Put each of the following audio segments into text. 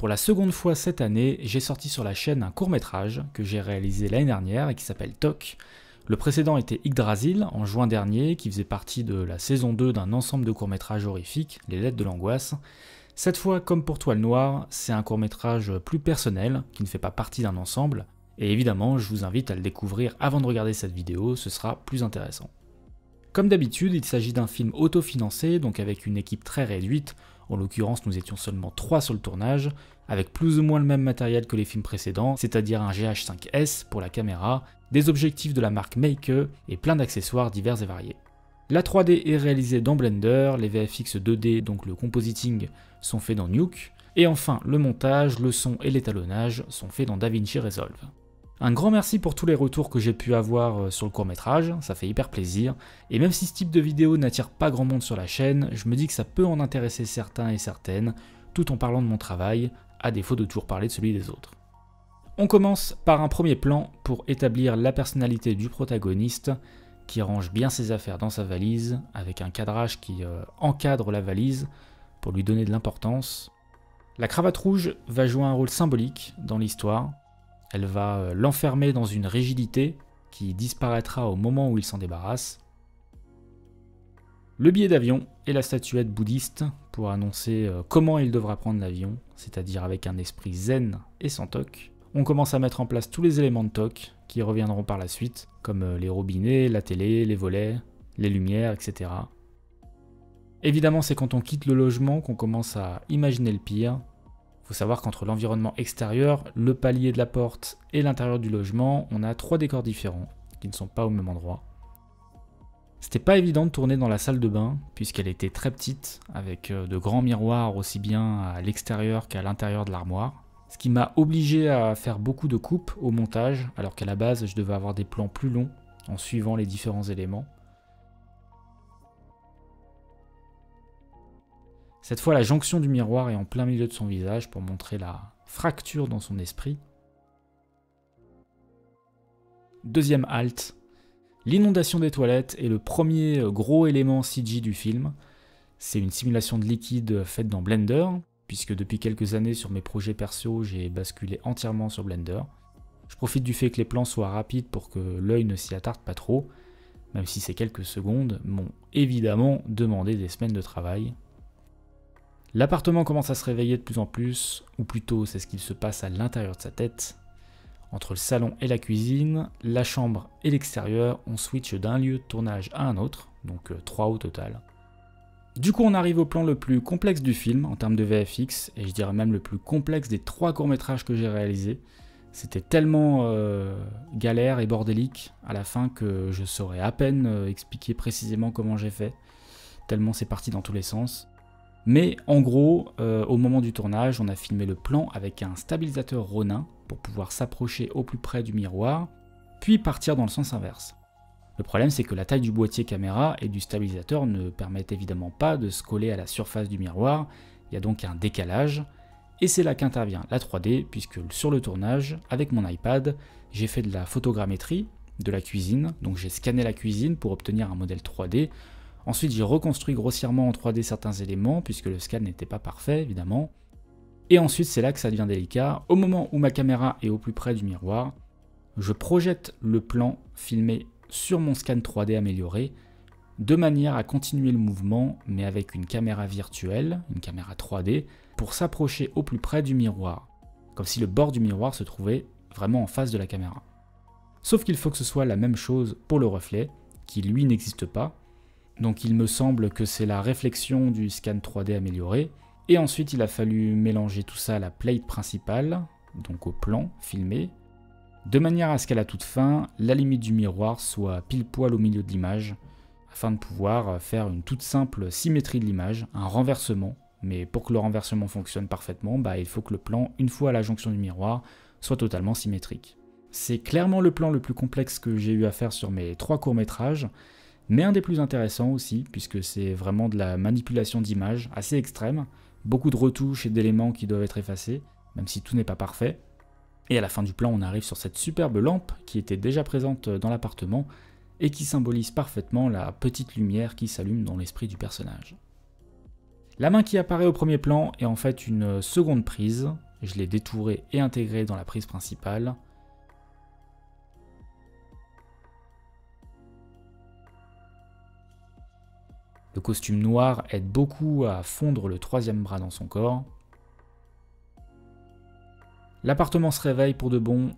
Pour la seconde fois cette année, j'ai sorti sur la chaîne un court-métrage que j'ai réalisé l'année dernière et qui s'appelle Toc. Le précédent était Yggdrasil, en juin dernier, qui faisait partie de la saison 2 d'un ensemble de courts-métrages horrifiques, Les Lettres de l'Angoisse. Cette fois, comme pour Toile Noire, c'est un court-métrage plus personnel, qui ne fait pas partie d'un ensemble, et évidemment, je vous invite à le découvrir avant de regarder cette vidéo, ce sera plus intéressant. Comme d'habitude, il s'agit d'un film autofinancé, donc avec une équipe très réduite. En l'occurrence, nous étions seulement 3 sur le tournage, avec plus ou moins le même matériel que les films précédents, c'est-à-dire un GH5S pour la caméra, des objectifs de la marque Meike et plein d'accessoires divers et variés. La 3D est réalisée dans Blender, les VFX 2D, donc le compositing, sont faits dans Nuke, et enfin le montage, le son et l'étalonnage sont faits dans DaVinci Resolve. Un grand merci pour tous les retours que j'ai pu avoir sur le court-métrage, ça fait hyper plaisir, et même si ce type de vidéo n'attire pas grand monde sur la chaîne, je me dis que ça peut en intéresser certains et certaines, tout en parlant de mon travail, à défaut de toujours parler de celui des autres. On commence par un premier plan pour établir la personnalité du protagoniste, qui range bien ses affaires dans sa valise, avec un cadrage qui encadre la valise pour lui donner de l'importance. La cravate rouge va jouer un rôle symbolique dans l'histoire. Elle va l'enfermer dans une rigidité qui disparaîtra au moment où il s'en débarrasse. Le billet d'avion et la statuette bouddhiste pour annoncer comment il devra prendre l'avion, c'est-à-dire avec un esprit zen et sans toc. On commence à mettre en place tous les éléments de toc qui reviendront par la suite, comme les robinets, la télé, les volets, les lumières, etc. Évidemment, c'est quand on quitte le logement qu'on commence à imaginer le pire. Il faut savoir qu'entre l'environnement extérieur, le palier de la porte et l'intérieur du logement, on a 3 décors différents, qui ne sont pas au même endroit. C'était pas évident de tourner dans la salle de bain, puisqu'elle était très petite, avec de grands miroirs aussi bien à l'extérieur qu'à l'intérieur de l'armoire. Ce qui m'a obligé à faire beaucoup de coupes au montage, alors qu'à la base je devais avoir des plans plus longs, en suivant les différents éléments. Cette fois, la jonction du miroir est en plein milieu de son visage pour montrer la fracture dans son esprit. Deuxième halte. L'inondation des toilettes est le premier gros élément CG du film. C'est une simulation de liquide faite dans Blender, puisque depuis quelques années sur mes projets perso, j'ai basculé entièrement sur Blender. Je profite du fait que les plans soient rapides pour que l'œil ne s'y attarde pas trop, même si ces quelques secondes m'ont évidemment demandé des semaines de travail. L'appartement commence à se réveiller de plus en plus, ou plutôt c'est ce qu'il se passe à l'intérieur de sa tête. Entre le salon et la cuisine, la chambre et l'extérieur, on switch d'un lieu de tournage à un autre, donc 3 au total. Du coup on arrive au plan le plus complexe du film en termes de VFX, et je dirais même le plus complexe des 3 courts-métrages que j'ai réalisés. C'était tellement galère et bordélique à la fin que je saurais à peine expliquer précisément comment j'ai fait, tellement c'est parti dans tous les sens. Mais en gros, au moment du tournage, on a filmé le plan avec un stabilisateur Ronin pour pouvoir s'approcher au plus près du miroir, puis partir dans le sens inverse. Le problème, c'est que la taille du boîtier caméra et du stabilisateur ne permettent évidemment pas de se coller à la surface du miroir, il y a donc un décalage, et c'est là qu'intervient la 3D, puisque sur le tournage, avec mon iPad, j'ai fait de la photogrammétrie de la cuisine, donc j'ai scanné la cuisine pour obtenir un modèle 3D. Ensuite, j'ai reconstruit grossièrement en 3D certains éléments, puisque le scan n'était pas parfait, évidemment. Et ensuite, c'est là que ça devient délicat. Au moment où ma caméra est au plus près du miroir, je projette le plan filmé sur mon scan 3D amélioré, de manière à continuer le mouvement, mais avec une caméra virtuelle, une caméra 3D, pour s'approcher au plus près du miroir, comme si le bord du miroir se trouvait vraiment en face de la caméra. Sauf qu'il faut que ce soit la même chose pour le reflet, qui lui n'existe pas. Donc il me semble que c'est la réflexion du scan 3D amélioré. Et ensuite il a fallu mélanger tout ça à la plate principale, donc au plan filmé, de manière à ce qu'à la toute fin, la limite du miroir soit pile poil au milieu de l'image, afin de pouvoir faire une toute simple symétrie de l'image, un renversement. Mais pour que le renversement fonctionne parfaitement, il faut que le plan, une fois à la jonction du miroir, soit totalement symétrique. C'est clairement le plan le plus complexe que j'ai eu à faire sur mes 3 courts-métrages, mais un des plus intéressants aussi, puisque c'est vraiment de la manipulation d'images assez extrême, beaucoup de retouches et d'éléments qui doivent être effacés, même si tout n'est pas parfait. Et à la fin du plan, on arrive sur cette superbe lampe qui était déjà présente dans l'appartement et qui symbolise parfaitement la petite lumière qui s'allume dans l'esprit du personnage. La main qui apparaît au premier plan est en fait une seconde prise. je l'ai détouré et intégré dans la prise principale. Le costume noir aide beaucoup à fondre le troisième bras dans son corps. L'appartement se réveille pour de bon.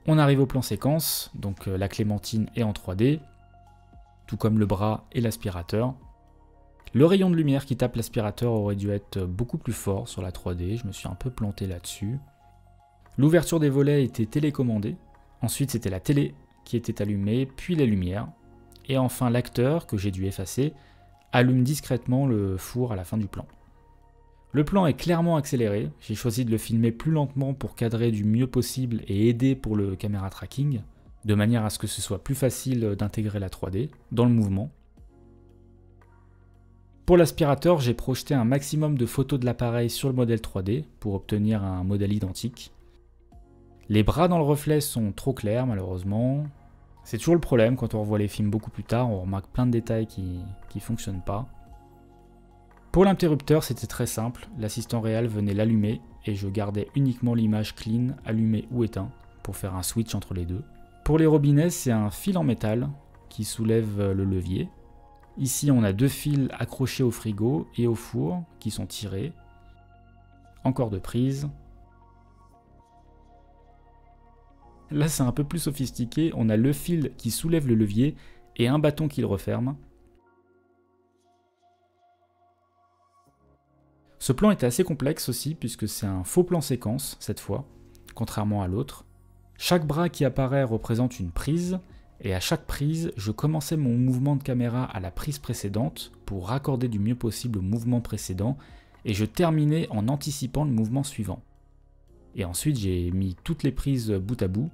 On arrive au plan séquence, donc la clémentine est en 3D, tout comme le bras et l'aspirateur. Le rayon de lumière qui tape l'aspirateur aurait dû être beaucoup plus fort sur la 3D, je me suis un peu planté là-dessus. L'ouverture des volets était télécommandée, ensuite c'était la télé qui était allumée, puis les lumières, et enfin l'acteur, que j'ai dû effacer, allume discrètement le four à la fin du plan. Le plan est clairement accéléré, j'ai choisi de le filmer plus lentement pour cadrer du mieux possible et aider pour le caméra tracking, de manière à ce que ce soit plus facile d'intégrer la 3D dans le mouvement. Pour l'aspirateur, j'ai projeté un maximum de photos de l'appareil sur le modèle 3D pour obtenir un modèle identique. Les bras dans le reflet sont trop clairs malheureusement. C'est toujours le problème quand on revoit les films beaucoup plus tard, on remarque plein de détails qui ne fonctionnent pas. Pour l'interrupteur, c'était très simple, l'assistant réel venait l'allumer et je gardais uniquement l'image clean, allumée ou éteint, pour faire un switch entre les deux. Pour les robinets, c'est un fil en métal qui soulève le levier. Ici, on a deux fils accrochés au frigo et au four qui sont tirés. Encore de prises. Là, c'est un peu plus sophistiqué, on a le fil qui soulève le levier et un bâton qui le referme. Ce plan était assez complexe aussi puisque c'est un faux plan séquence cette fois, contrairement à l'autre. Chaque bras qui apparaît représente une prise et à chaque prise, je commençais mon mouvement de caméra à la prise précédente pour raccorder du mieux possible au mouvement précédent et je terminais en anticipant le mouvement suivant. Et ensuite, j'ai mis toutes les prises bout à bout,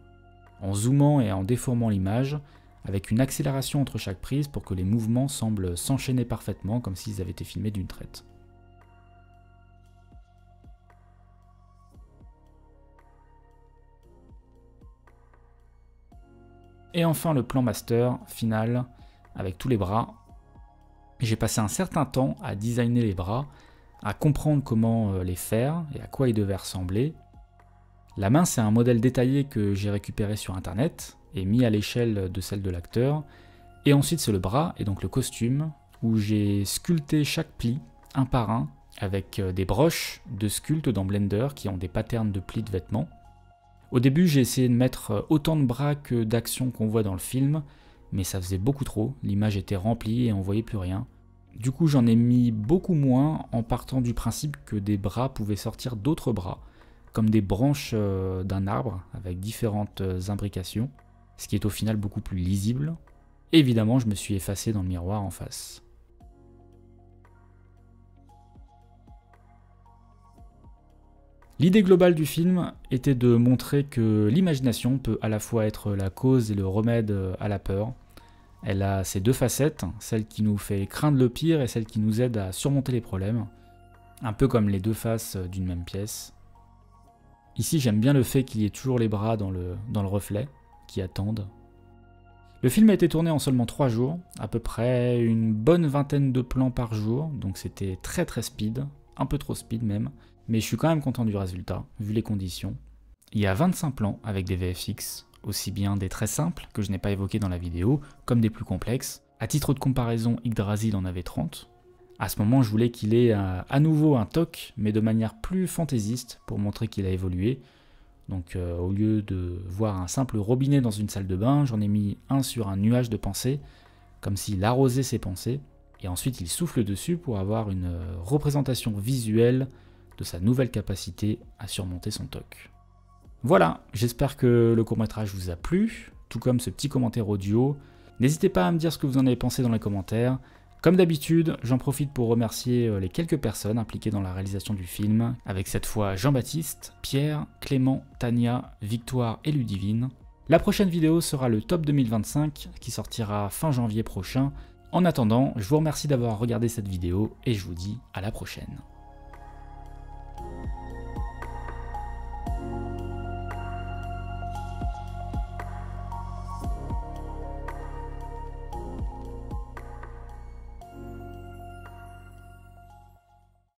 en zoomant et en déformant l'image, avec une accélération entre chaque prise pour que les mouvements semblent s'enchaîner parfaitement comme s'ils avaient été filmés d'une traite. Et enfin le plan master final avec tous les bras. J'ai passé un certain temps à designer les bras, à comprendre comment les faire et à quoi ils devaient ressembler. La main, c'est un modèle détaillé que j'ai récupéré sur internet et mis à l'échelle de celle de l'acteur. Et ensuite c'est le bras et donc le costume où j'ai sculpté chaque pli un par un avec des broches de sculpte dans Blender qui ont des patterns de plis de vêtements. Au début, j'ai essayé de mettre autant de bras que d'actions qu'on voit dans le film, mais ça faisait beaucoup trop, l'image était remplie et on voyait plus rien. Du coup, j'en ai mis beaucoup moins en partant du principe que des bras pouvaient sortir d'autres bras, comme des branches d'un arbre avec différentes imbrications, ce qui est au final beaucoup plus lisible. Et évidemment, je me suis effacé dans le miroir en face. L'idée globale du film était de montrer que l'imagination peut à la fois être la cause et le remède à la peur. Elle a ses deux facettes, celle qui nous fait craindre le pire et celle qui nous aide à surmonter les problèmes, un peu comme les deux faces d'une même pièce. Ici, j'aime bien le fait qu'il y ait toujours les bras dans le reflet, qui attendent. Le film a été tourné en seulement 3 jours, à peu près une bonne vingtaine de plans par jour, donc c'était très speed, un peu trop speed même. Mais je suis quand même content du résultat, vu les conditions. Il y a 25 plans avec des VFX, aussi bien des très simples, que je n'ai pas évoqués dans la vidéo, comme des plus complexes. À titre de comparaison, Yggdrasil en avait 30. À ce moment, je voulais qu'il ait à nouveau un toc, mais de manière plus fantaisiste, pour montrer qu'il a évolué. Donc au lieu de voir un simple robinet dans une salle de bain, j'en ai mis un sur un nuage de pensées, comme s'il arrosait ses pensées, et ensuite il souffle dessus pour avoir une représentation visuelle de sa nouvelle capacité à surmonter son TOC. Voilà, j'espère que le court-métrage vous a plu, tout comme ce petit commentaire audio. N'hésitez pas à me dire ce que vous en avez pensé dans les commentaires. Comme d'habitude, j'en profite pour remercier les quelques personnes impliquées dans la réalisation du film, avec cette fois Jean-Baptiste, Pierre, Clément, Tania, Victoire et Ludivine. La prochaine vidéo sera le top 2025 qui sortira fin janvier prochain. En attendant, je vous remercie d'avoir regardé cette vidéo et je vous dis à la prochaine.